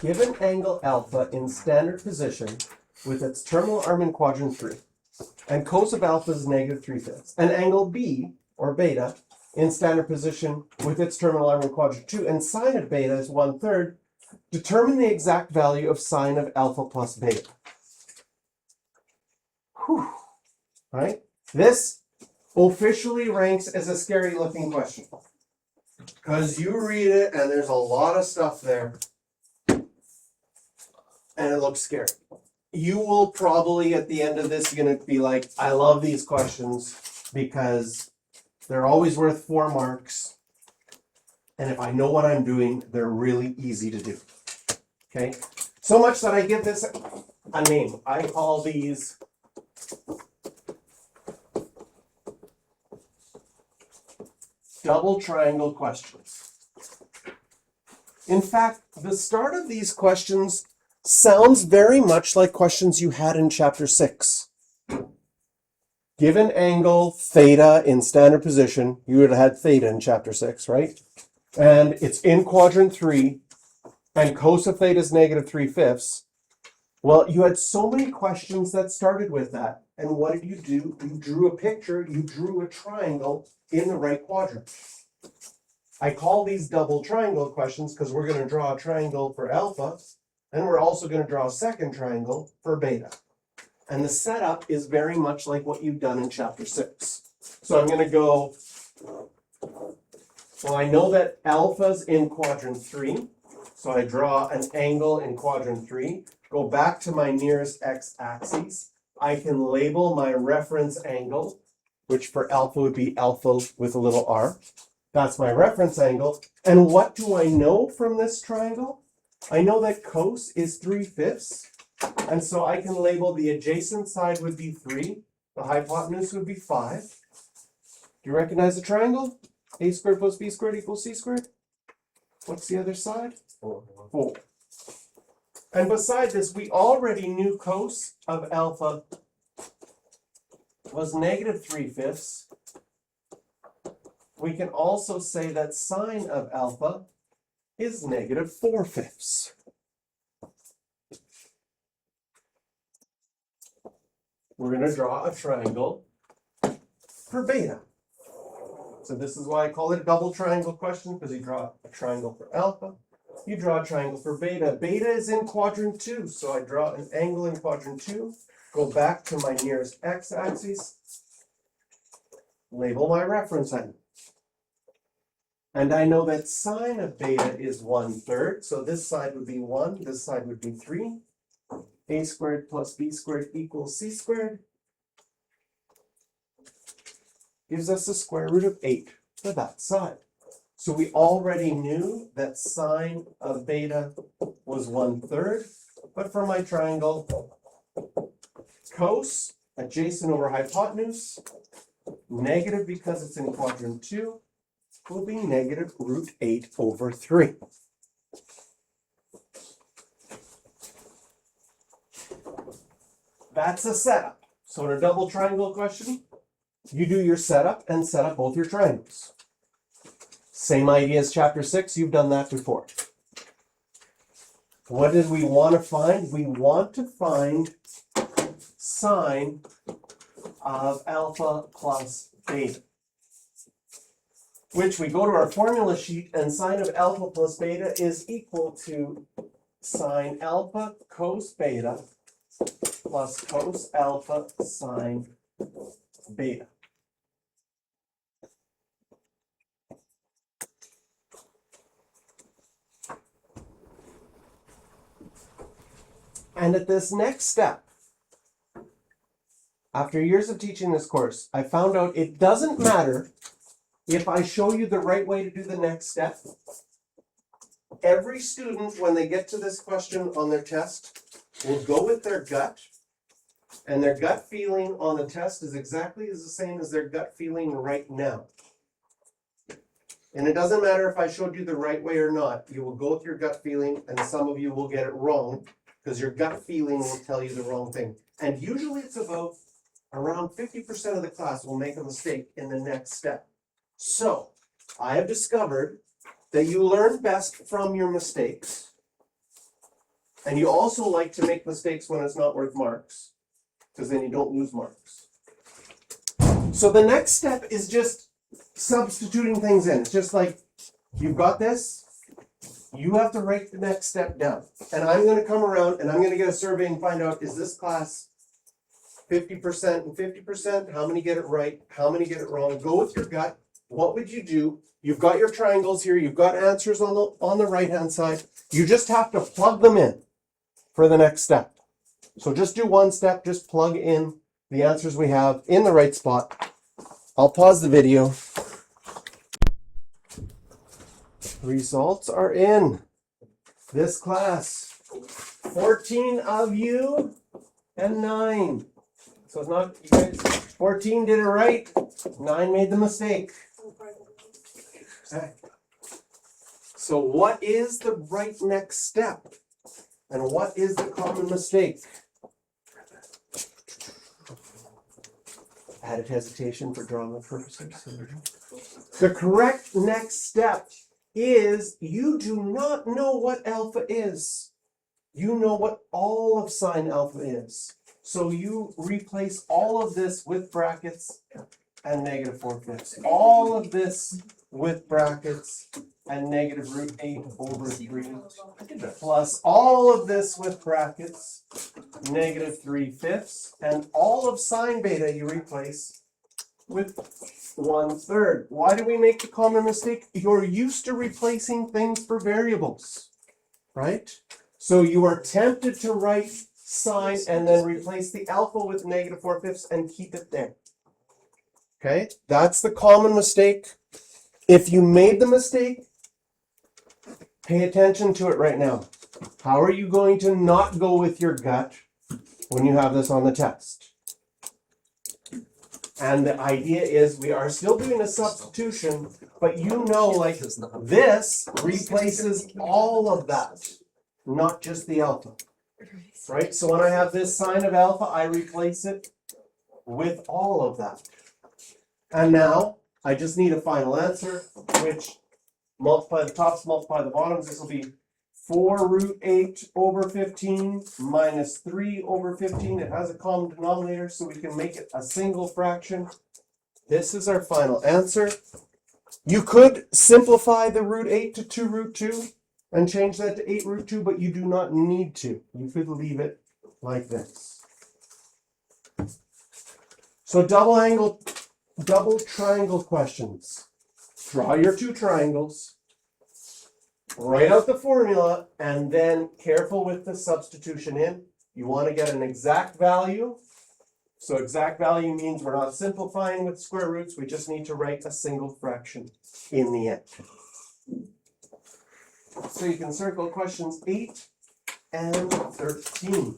Given angle alpha in standard position with its terminal arm in quadrant 3, and cos of alpha is negative 3/5, and angle B, or beta, in standard position with its terminal arm in quadrant 2, and sine of beta is 1/3, determine the exact value of sine of alpha plus beta. Whew. Right? This officially ranks as a scary looking question. Because you read it and there's a lot of stuff there. And it looks scary. You will probably at the end of this gonna be like, I love these questions because they're always worth 4 marks. And if I know what I'm doing, they're really easy to do. Okay? So much that I give this a name. I call these double triangle questions. In fact, the start of these questions sounds very much like questions you had in chapter 6. Given angle theta in standard position, you would have had theta in chapter 6, right? And it's in quadrant 3, and cos of theta is negative 3/5. Well, you had so many questions that started with that. And what did you do? You drew a picture, you drew a triangle in the right quadrant. I call these double triangle questions because we're going to draw a triangle for alpha, and we're also going to draw a second triangle for beta. And the setup is very much like what you've done in chapter 6. So I'm going to go, well, I know that alpha's in quadrant 3, so I draw an angle in quadrant 3. Go back to my nearest x-axis. I can label my reference angle, which for alpha would be alpha with a little r. That's my reference angle. And what do I know from this triangle? I know that cos is 3/5. And so I can label the adjacent side would be 3. The hypotenuse would be 5. Do you recognize the triangle? A squared plus b squared equals c squared. What's the other side? 4. And beside this, we already knew cos of alpha was negative 3/5. We can also say that sine of alpha is negative 4/5. We're going to draw a triangle for beta. So this is why I call it a double triangle question, because you draw a triangle for alpha, you draw a triangle for beta. Beta is in quadrant 2, so I draw an angle in quadrant 2, go back to my nearest x-axis, label my reference angle. And I know that sine of beta is 1/3, so this side would be 1, this side would be 3. A squared plus b squared equals c squared. Gives us the square root of 8 for that side. So we already knew that sine of beta was 1/3, but for my triangle, cos, adjacent over hypotenuse, negative because it's in quadrant 2, will be negative root 8 over 3. That's a setup. So in a double triangle question, you do your setup and set up both your triangles. Same idea as chapter 6, you've done that before. What did we want to find? We want to find sine of alpha plus beta. Which we go to our formula sheet, and sine of alpha plus beta is equal to sine alpha cos beta plus cos alpha sine beta. And at this next step, after years of teaching this course, I found out it doesn't matter if I show you the right way to do the next step. Every student, when they get to this question on their test, will go with their gut, and their gut feeling on the test is exactly the same as their gut feeling right now. And it doesn't matter if I showed you the right way or not, you will go with your gut feeling, and some of you will get it wrong, because your gut feeling will tell you the wrong thing. And usually it's about around 50% of the class will make a mistake in the next step. So, I have discovered that you learn best from your mistakes. And you also like to make mistakes when it's not worth marks, because then you don't lose marks. So the next step is just substituting things in. It's just like, you've got this, you have to write the next step down. And I'm gonna come around and I'm gonna get a survey and find out, is this class 50% and 50%? How many get it right? How many get it wrong? Go with your gut. What would you do? You've got your triangles here, you've got answers on the right-hand side. You just have to plug them in for the next step. So just do one step, just plug in the answers we have in the right spot. I'll pause the video. Results are in. This class, 14 of you and 9. So it's not, you guys, 14 did it right, 9 made the mistake. Okay. So what is the right next step? And what is the common mistake? Added hesitation for drama purposes. The correct next step is you do not know what alpha is. You know what all of sine alpha is. So you replace all of this with brackets and negative 4/5. All of this with brackets and negative root 8 over 3. Plus all of this with brackets, negative 3/5. And all of sine beta you replace with 1/3. Why do we make the common mistake? You're used to replacing things for variables, right? So you are tempted to write sine and then replace the alpha with negative 4/5 and keep it there. Okay, that's the common mistake. If you made the mistake, pay attention to it right now. How are you going to not go with your gut when you have this on the test? And the idea is we are still doing a substitution, but you know, like, this replaces all of that, not just the alpha. Right? So when I have this sine of alpha, I replace it with all of that. And now I just need a final answer, which multiply the tops, multiply the bottoms. This will be 4 root 8 over 15 minus 3 over 15. It has a common denominator, so we can make it a single fraction. This is our final answer. You could simplify the root 8 to 2 root 2 and change that to 8 root 2, but you do not need to. You could leave it like this. So double triangle questions. Draw your two triangles, write out the formula, and then careful with the substitution in. You want to get an exact value. So exact value means we're not simplifying with square roots, we just need to write a single fraction in the end. So you can circle questions 8 and 13.